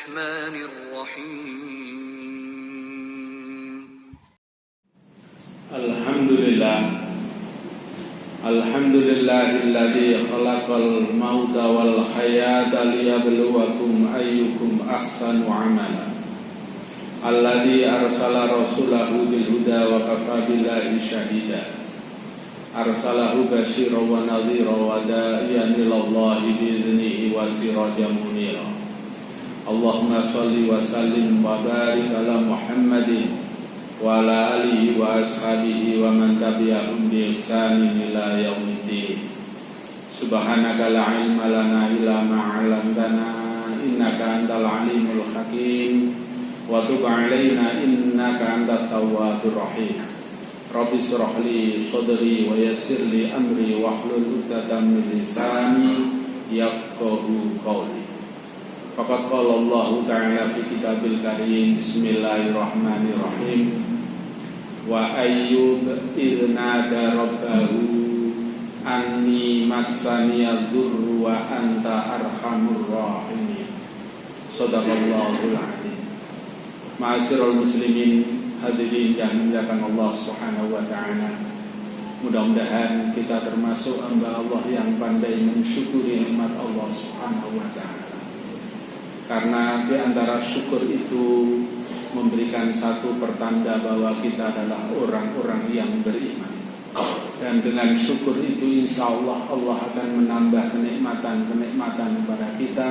الرحمن الرحيم الحمد لله الذي خلق الموت والحياة ليبلوكم أيكم أحسن عملا الذي أرسل رسوله بالهدى وكفى بالله شهيدا أرسله بشيرا ونذيرا وداعيا إلى الله بإذنه وسراجا منيرا اللهم صل وسلم وبارك على محمد وعلى آله وأصحابه ومن تبعهم بإحسان إلى يوم الدين سبحانك لا علم لنا إلا ما علمتنا إنك أنت العليم الحكيم وتب علينا إنك أنت التواب الرحيم رب اشرح لي صدري ويسر لي أمري واحلل عقدة من لساني يفقهوا قولي فقد قال الله تعالى في كتاب الكريم بسم الله الرحمن الرحيم وأيوب إذ نادى ربه أني مسني الضر وأنت أرحم الراحمين صدق الله العظيم. Ma'asyiral muslimin, hadirin yang dimuliakan Allah Subhanahu wa taala. Mudah-mudahan kita termasuk hamba Allah yang pandai mensyukuri nikmat Allah Subhanahu wa taala. Karena di antara syukur itu memberikan satu pertanda bahwa kita adalah orang-orang yang beriman. Dan dengan syukur itu insya Allah akan menambah kenikmatan-kenikmatan kepada kita.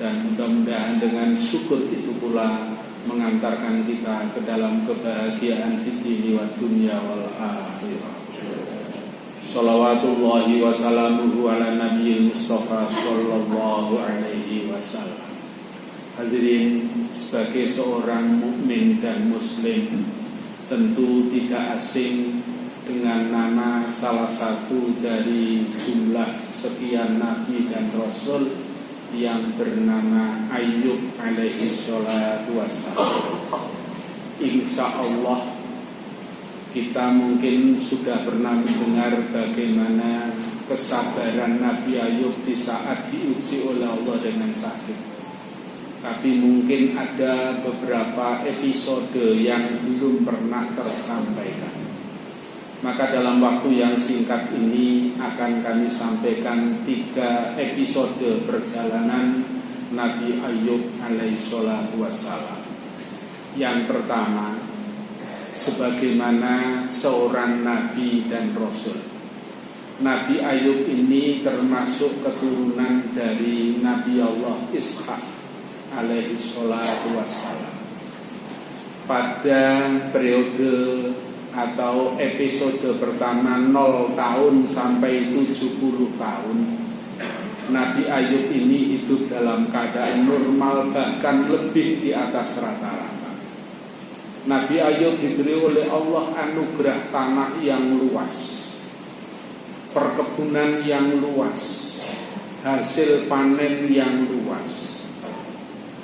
Dan mudah-mudahan dengan syukur itu pula mengantarkan kita ke dalam kebahagiaan fid dini wad dunya wal akhirah. Shalawatullahi wa salamuhu ala nabiyil mustafa sallallahu alaihi wasallam. Hadirin, sebagai seorang mukmin dan muslim tentu tidak asing dengan nama salah satu dari jumlah sekian nabi dan rasul yang bernama Ayyub alaihi salatu wassalam. Insya Allah kita mungkin sudah pernah mendengar bagaimana kesabaran Nabi Ayyub di saat diuji oleh Allah dengan sakit. Tapi mungkin ada beberapa episode yang belum pernah tersampaikan. Maka dalam waktu yang singkat ini akan kami sampaikan 3 episode perjalanan Nabi Ayyub alaihi salatu wassalam. Yang pertama, sebagaimana seorang nabi dan rasul. Nabi Ayyub ini termasuk keturunan dari Nabi Allah Ishaq alaihi salatu wassalam. Pada periode atau episode pertama 0 tahun sampai 70 tahun Nabi Ayyub ini hidup dalam keadaan normal, bahkan lebih di atas rata-rata. Nabi Ayyub diberi oleh Allah anugerah tanah yang luas, perkebunan yang luas, hasil panen yang luas,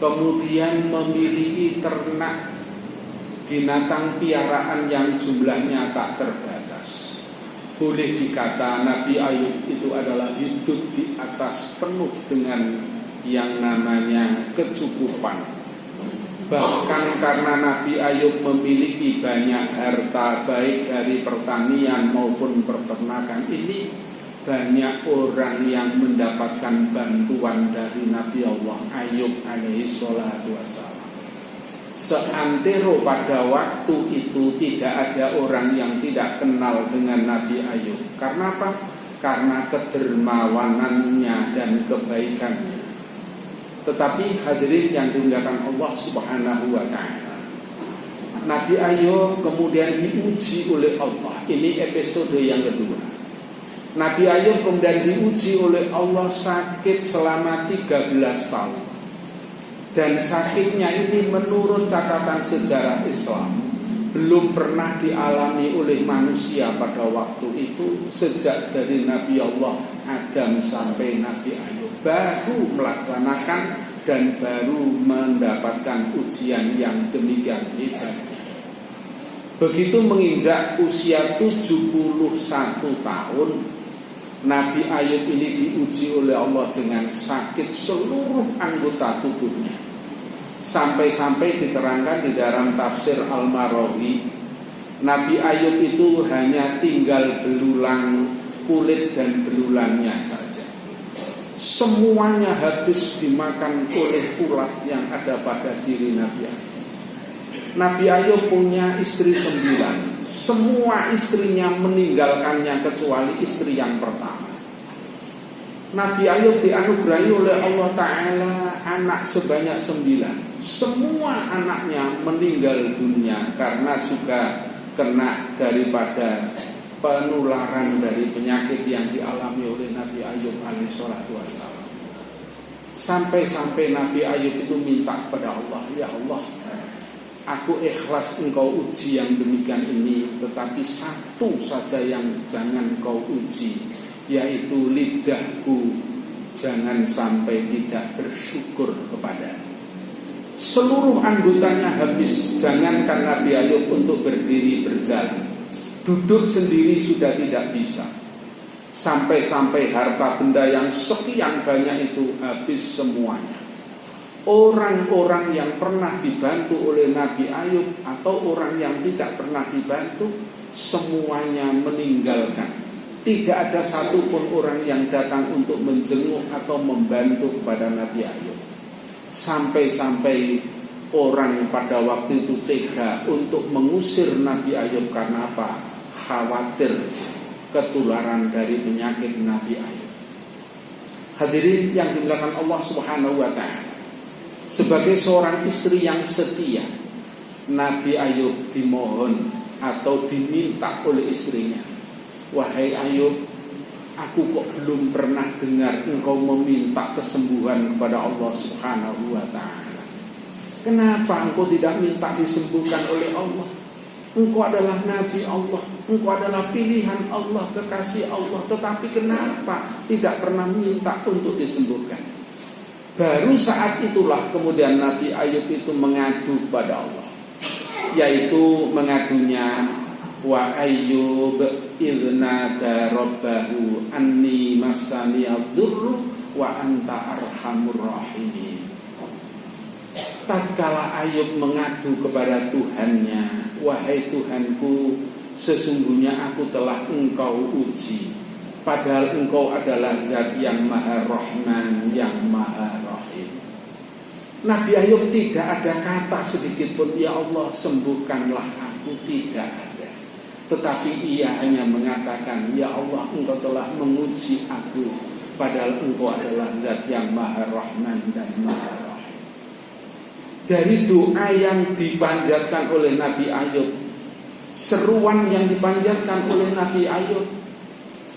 kemudian memiliki ternak binatang piaraan yang jumlahnya tak terbatas. Boleh dikata Nabi Ayyub itu adalah hidup di atas penuh dengan yang namanya kecukupan. Bahkan karena Nabi Ayyub memiliki banyak harta baik dari pertanian maupun peternakan, ini banyak orang yang mendapatkan bantuan dari Nabi Allah Ayyub alaihi salatu wassalam. Seantero pada waktu itu tidak ada orang yang tidak kenal dengan Nabi Ayyub. Karena apa? Karena kedermawanannya dan kebaikannya. Tetapi hadirin yang dimuliakan Allah Subhanahu wa ta'ala, Nabi Ayyub kemudian diuji oleh Allah. Ini episode yang kedua. Nabi Ayyub kemudian diuji oleh Allah sakit selama 13 tahun. Dan sakitnya ini menurut catatan sejarah Islam belum pernah dialami oleh manusia pada waktu itu sejak dari Nabi Allah Adam sampai Nabi Ayyub. Baru melaksanakan dan baru mendapatkan ujian yang demikian hebatnya. Begitu menginjak usia 71 tahun, Nabi Ayyub ini diuji oleh Allah dengan sakit seluruh anggota tubuhnya. Sampai-sampai diterangkan di dalam tafsir Al-Marawi, Nabi Ayub itu hanya tinggal belulang kulit dan belulangnya saja. Semuanya habis dimakan oleh ulat yang ada pada diri Nabi Ayub. Nabi Ayub punya istri 9. Semua istrinya meninggalkannya kecuali istri yang pertama. Nabi Ayub dianugerahi oleh Allah Ta'ala anak sebanyak 9. Semua anaknya meninggal dunia karena juga kena daripada penularan dari penyakit yang dialami oleh Nabi Ayub alaihissalam. Sampai-sampai Nabi Ayub itu minta kepada Allah, ya Allah, aku ikhlas engkau uji yang demikian ini, tetapi satu saja yang jangan kau uji, yaitu lidahku jangan sampai tidak bersyukur kepada-Mu. Seluruh anggotanya habis. Jangankan Nabi Ayub untuk berdiri berjalan, duduk sendiri sudah tidak bisa. Sampai-sampai harta benda yang sekian banyak itu habis semuanya. Orang-orang yang pernah dibantu oleh Nabi Ayub atau orang yang tidak pernah dibantu, semuanya meninggalkan. Tidak ada satupun orang yang datang untuk menjenguk atau membantu kepada Nabi Ayub. Sampai-sampai orang pada waktu itu tega untuk mengusir Nabi Ayub. Karena apa? Khawatir ketularan dari penyakit Nabi Ayub. Hadirin yang dimuliakan Allah Subhanahu wa Ta'ala, sebagai seorang istri yang setia, Nabi Ayub dimohon atau diminta oleh istrinya, wahai Ayub, aku kok belum pernah dengar engkau meminta kesembuhan kepada Allah Subhanahu wa Ta'ala. Kenapa engkau tidak minta disembuhkan oleh Allah? Engkau adalah Nabi Allah, engkau adalah pilihan Allah, kekasih Allah. Tetapi kenapa tidak pernah minta untuk disembuhkan? Baru saat itulah kemudian Nabi Ayub itu mengadu kepada Allah, yaitu mengadunya, wa Ayyub idznada rabbahu anni massani ad-durru wa anta arhamur rahimin. Tatkala Ayub mengadu kepada Tuhannya, wahai Tuhanku, sesungguhnya aku telah engkau uji, padahal engkau adalah zat yang maha rahman, yang maha rahim. Nabi Ayub tidak ada kata sedikit pun, ya Allah sembuhkanlah aku, tidak ada. Tetapi ia hanya mengatakan, ya Allah engkau telah menguji aku, padahal engkau adalah zat yang maha rahman dan maha rahim. Dari doa yang dipanjatkan oleh Nabi Ayub, seruan yang dipanjatkan oleh Nabi Ayub,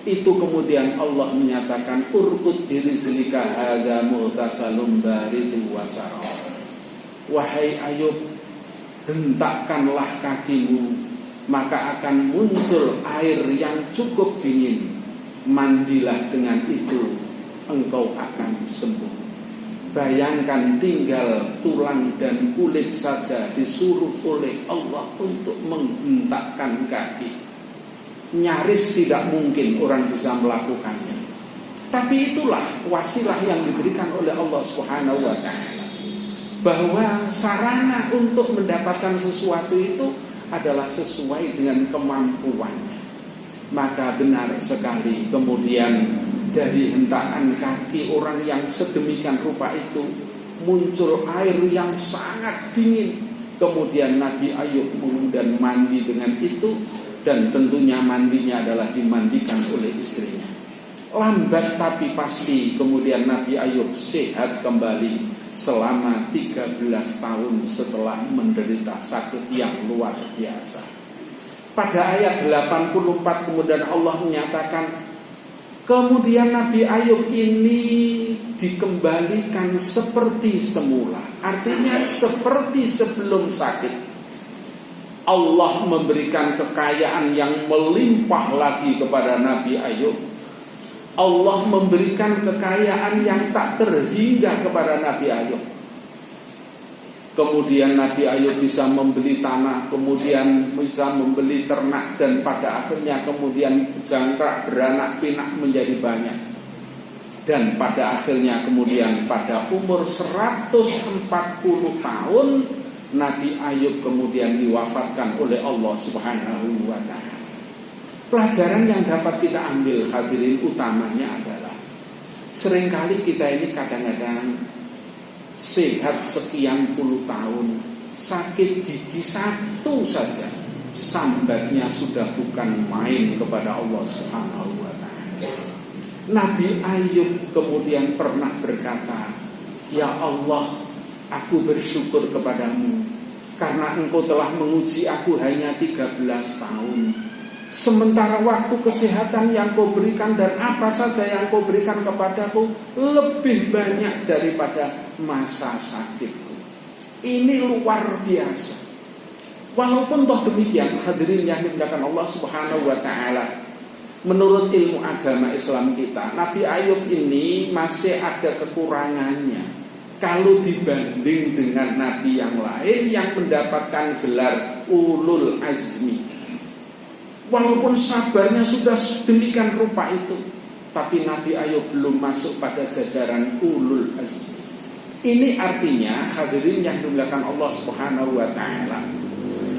itu kemudian Allah menyatakan, urkut birizlika hadza muhtasalum baridu wasara. Wahai Ayub, hentakkanlah kakimu, maka akan muncul air yang cukup dingin. Mandilah dengan itu, engkau akan sembuh. Bayangkan tinggal tulang dan kulit saja disuruh oleh Allah untuk menghentakkan kaki. Nyaris tidak mungkin orang bisa melakukannya. Tapi itulah wasilah yang diberikan oleh Allah Subhanahu wa Ta'ala, bahwa sarana untuk mendapatkan sesuatu itu adalah sesuai dengan kemampuannya. Maka benar sekali kemudian dari hentakan kaki orang yang sedemikian rupa itu muncul air yang sangat dingin. Kemudian Nabi Ayub kemudian mandi dengan itu, dan tentunya mandinya adalah dimandikan oleh istrinya. Lambat tapi pasti kemudian Nabi Ayub sehat kembali selama 13 tahun setelah menderita sakit yang luar biasa. Pada ayat 84 kemudian Allah menyatakan, kemudian Nabi Ayub ini dikembalikan seperti semula. Artinya seperti sebelum sakit. Allah memberikan kekayaan yang melimpah lagi kepada Nabi Ayub. Allah memberikan kekayaan yang tak terhingga kepada Nabi Ayub. Kemudian Nabi Ayub bisa membeli tanah, kemudian bisa membeli ternak, dan pada akhirnya kemudian jangkrak beranak pinak menjadi banyak. Dan pada akhirnya kemudian pada umur 140 tahun Nabi Ayub kemudian diwafatkan oleh Allah Subhanahu wa ta'ala. Pelajaran yang dapat kita ambil hadirin utamanya adalah seringkali kita ini kadang-kadang sehat sekian puluh tahun, sakit gigi satu saja, sambatnya sudah bukan main kepada Allah Subhanahu wa ta'ala. Nabi Ayub kemudian pernah berkata, "Ya Allah, aku bersyukur kepadamu karena engkau telah menguji aku hanya 13 tahun. Sementara waktu kesehatan yang kau berikan dan apa saja yang kau berikan kepadaku lebih banyak daripada masa sakitku." Ini luar biasa. Walaupun toh demikian, hadirin yang dimuliakan Allah Subhanahu wa ta'ala, menurut ilmu agama Islam kita, Nabi Ayub ini masih ada kekurangannya kalau dibanding dengan nabi yang lain yang mendapatkan gelar ulul azmi. Walaupun sabarnya sudah sedemikian rupa itu, tapi Nabi Ayub belum masuk pada jajaran ulul azmi. Ini artinya hadirin yang dimuliakan Allah Subhanahu wa ta'ala,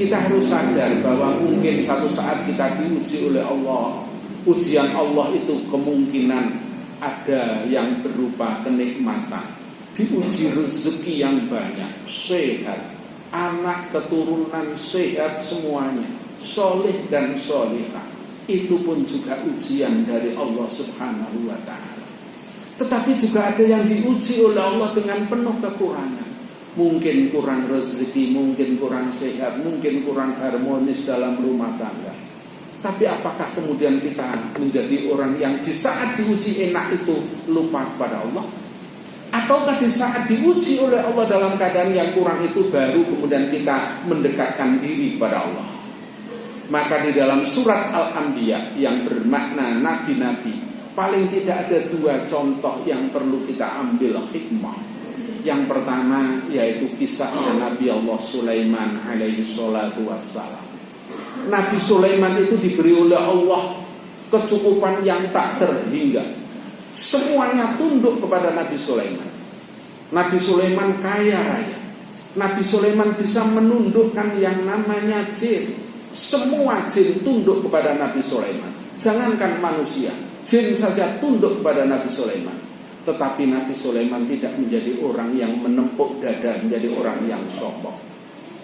kita harus sadar bahwa mungkin satu saat kita diuji oleh Allah. Ujian Allah itu kemungkinan ada yang berupa kenikmatan, diuji rezeki yang banyak, sehat, anak keturunan sehat semuanya, soleh dan solehah. Itu pun juga ujian dari Allah Subhanahu wa ta'ala. Tetapi juga ada yang diuji oleh Allah dengan penuh kekurangan. Mungkin kurang rezeki, mungkin kurang sehat, mungkin kurang harmonis dalam rumah tangga. Tapi apakah kemudian kita menjadi orang yang di saat diuji enak itu lupa kepada Allah? Ataukah di saat diuji oleh Allah dalam keadaan yang kurang itu baru kemudian kita mendekatkan diri kepada Allah? Maka di dalam surat Al-Anbiya yang bermakna nabi-nabi, paling tidak ada dua contoh yang perlu kita ambil hikmah. Yang pertama yaitu kisah Nabi Allah Sulaiman alaihi salatu wassalam. Nabi Sulaiman itu diberi oleh Allah kecukupan yang tak terhingga. Semuanya tunduk kepada Nabi Sulaiman. Nabi Sulaiman kaya raya. Nabi Sulaiman bisa menundukkan yang namanya jin. Semua jin tunduk kepada Nabi Sulaiman. Jangankan manusia, jin saja tunduk kepada Nabi Sulaiman. Tetapi Nabi Sulaiman tidak menjadi orang yang menempuk dada, menjadi orang yang sombong.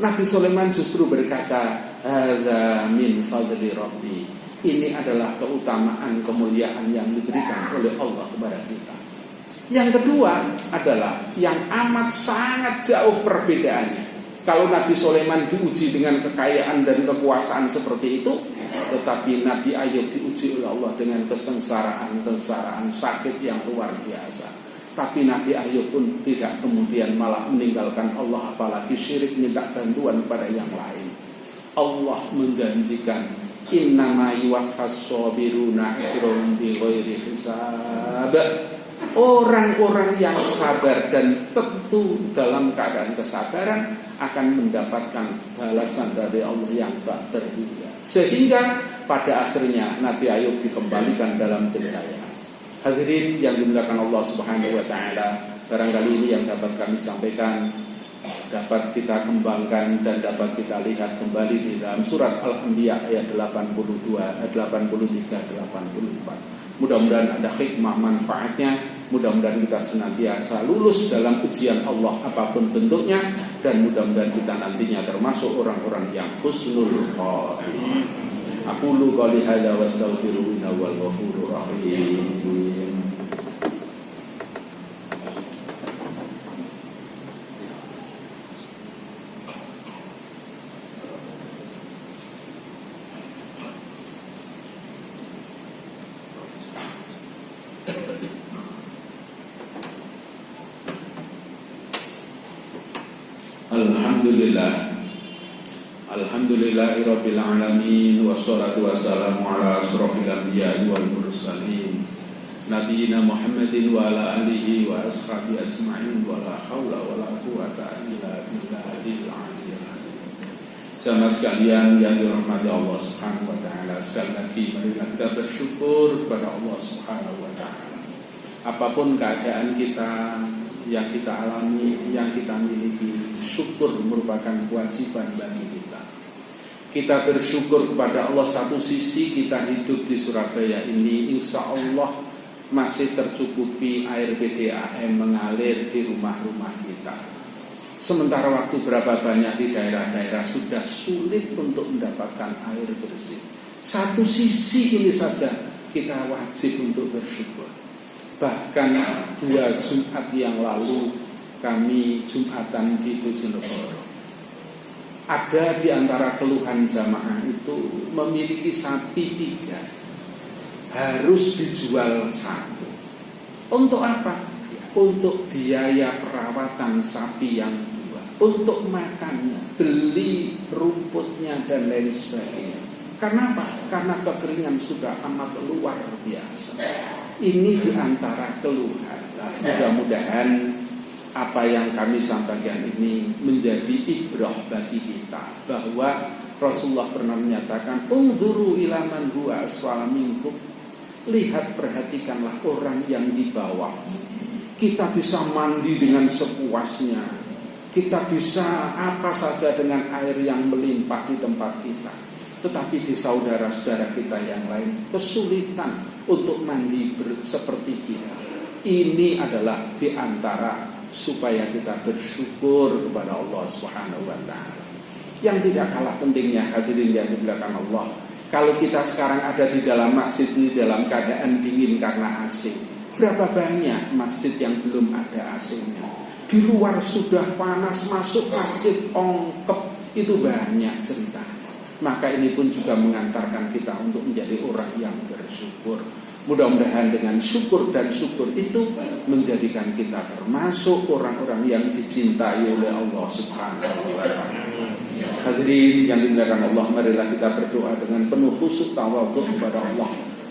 Nabi Sulaiman justru berkata, "Hadza min fadli Rabbi." Ini adalah keutamaan, kemuliaan yang diberikan oleh Allah kepada kita. Yang kedua adalah yang amat sangat jauh perbedaannya. Kalau Nabi Sulaiman diuji dengan kekayaan dan kekuasaan seperti itu, tetapi Nabi Ayub diuji oleh Allah dengan kesengsaraan sakit yang luar biasa. Tapi Nabi Ayub pun tidak kemudian malah meninggalkan Allah, apalagi syirik minta bantuan pada yang lain. Allah menjanjikan, "Innama yuwaffas sabiruna ajrahum bighairi hisab." Orang-orang yang sabar dan tentu dalam keadaan kesabaran akan mendapatkan balasan dari Allah yang tak terhingga. Sehingga pada akhirnya Nabi Ayub dikembalikan dalam kesayangan. Hadirin yang dimuliakan Allah Subhanahu wa ta'ala, barangkali ini yang dapat kami sampaikan, dapat kita kembangkan dan dapat kita lihat kembali di dalam surat Al-Anbiya ayat 82, 83, 84. Mudah-mudahan ada hikmah manfaatnya. Mudah-mudahan kita senantiasa lulus dalam ujian Allah apapun bentuknya, dan mudah-mudahan kita nantinya termasuk orang-orang yang husnul khatimah. Aqulu qouli hadza wa astaghfiru innahu wal ghafurur rahim. Alhamdulillahirabbil alamin, wassalatu wassalamu ala asrofil anbiya'i wal mursalin nabiyina Muhammadin wa ala alihi wa ashabihi ajma'in, wa la haula wa la quwwata illa billahil aliyyil azim. Jamaah sekalian yang dirahmati Allah Subhanahu wa taala, sekali lagi marilah kita bersyukur kepada Allah Subhanahu wa taala. Apapun keadaan kita yang kita alami, yang kita miliki, syukur merupakan kewajiban bagi kita. Kita bersyukur kepada Allah, satu sisi kita hidup di Surabaya ini insya Allah masih tercukupi air PDAM mengalir di rumah-rumah kita. Sementara waktu berapa banyak di daerah-daerah sudah sulit untuk mendapatkan air bersih. Satu sisi ini saja kita wajib untuk bersyukur. Bahkan 2 Jumat yang lalu kami Jumatan di Bojonegoro. Ada di antara keluhan jamaah itu memiliki sapi 3, harus dijual 1. Untuk apa? Untuk biaya perawatan sapi yang 2, untuk makannya, beli rumputnya dan lain sebagainya. Karena apa? Karena kekeringan sudah amat luar biasa. Ini di antara keluhan. Mudah-mudahan apa yang kami sampaikan ini menjadi ibrah bagi kita, bahwa Rasulullah pernah menyatakan, "Unzuru ila man huwa asfala minkum." Lihat, perhatikanlah orang yang di bawah. Kita bisa mandi dengan sepuasnya, kita bisa apa saja dengan air yang melimpah di tempat kita. Tetapi di saudara-saudara kita yang lain kesulitan untuk mandi seperti kita. Ini adalah di antara supaya kita bersyukur kepada Allah Subhanahu wa taala. Yang tidak kalah pentingnya, hadirin yang dimuliakan Allah, kalau kita sekarang ada di dalam masjid ini dalam keadaan dingin karena AC, berapa banyak masjid yang belum ada AC-nya? Di luar sudah panas, masuk masjid ongkep, itu banyak cerita. Maka ini pun juga mengantarkan kita untuk menjadi orang yang bersyukur. Mudah-mudahan dengan syukur dan syukur itu menjadikan kita termasuk orang-orang yang dicintai oleh Allah Subhanahu wa taala. Hadirin yang dimuliakan Allah, marilah kita berdoa dengan penuh khusyuk tawadhu kepada Allah.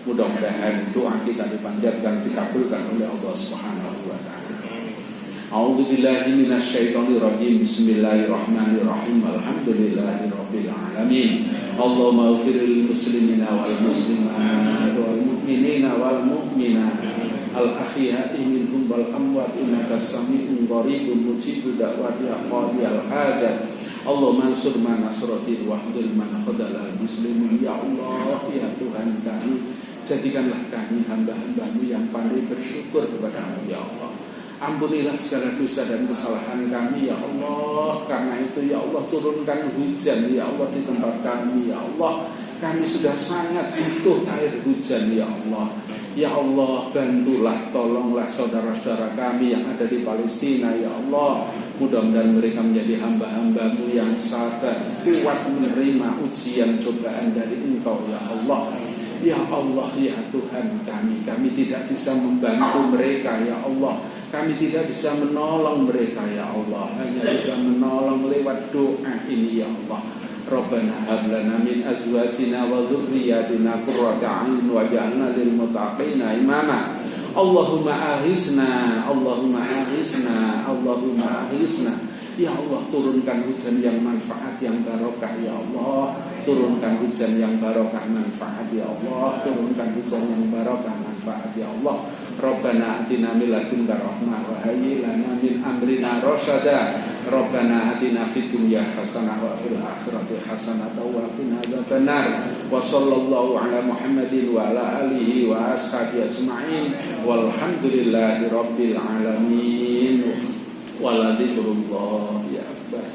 Mudah-mudahan doa kita dipanjatkan, dikabulkan oleh Allah Subhanahu wa taala. A'udzu billahi minasyaitonir rajim. Bismillahirrahmanirrahim. Alhamdulillahirabbil alamin. Allahumma ighfiril muslimina wal muslimat wal mu'minina wal mu'minat al ahya'i minhum wal amwat innaka sami'un qaribun mujibud da'wati qadiyal hajat. Allahumma ansur man nasratil wahdil man khadalal muslimin. Ya Allah, ya Tuhan kami, jadikanlah kami hamba-hamba-Mu yang pandai bersyukur kepada-Mu ya Allah. Ampunilah segala dosa dan kesalahan kami ya Allah. Karena itu ya Allah, turunkan hujan ya Allah di tempat kami ya Allah. Kami sudah sangat butuh air hujan ya Allah. Ya Allah, bantulah, tolonglah saudara-saudara kami yang ada di Palestina ya Allah. Mudah-mudahan mereka menjadi hamba-hamba-Mu yang sabar, kuat menerima ujian cobaan dari Engkau ya Allah. Ya Allah, ya Tuhan kami tidak bisa membantu mereka ya Allah. Kami tidak bisa menolong mereka ya Allah. Hanya bisa menolong lewat doa ini ya Allah. Rabbana hab lana min azwajina wa dzurriyyatina qurrata a'yun waj'alna lil muttaqina imama. Allahumma aghithna, Allahumma aghithna, Allahumma aghithna. Ya Allah, turunkan hujan yang manfaat, yang barokah ya Allah. Turunkan hujan yang barokah manfaat ya Allah. Turunkan hujan yang barokah manfaat ya Allah. Rabbana atina min ladunka rahmah wa hayyi lana min amrina rasyada. Rabbana atina fid dunya hasanah wa fil akhirati hasanah wa qina adzabannar. Wa sallallahu ala Muhammadin wa ala alihi wa ashabihi ajma'in. Walhamdulillahi rabbil alamin. Wa la dzikrullahi akbar.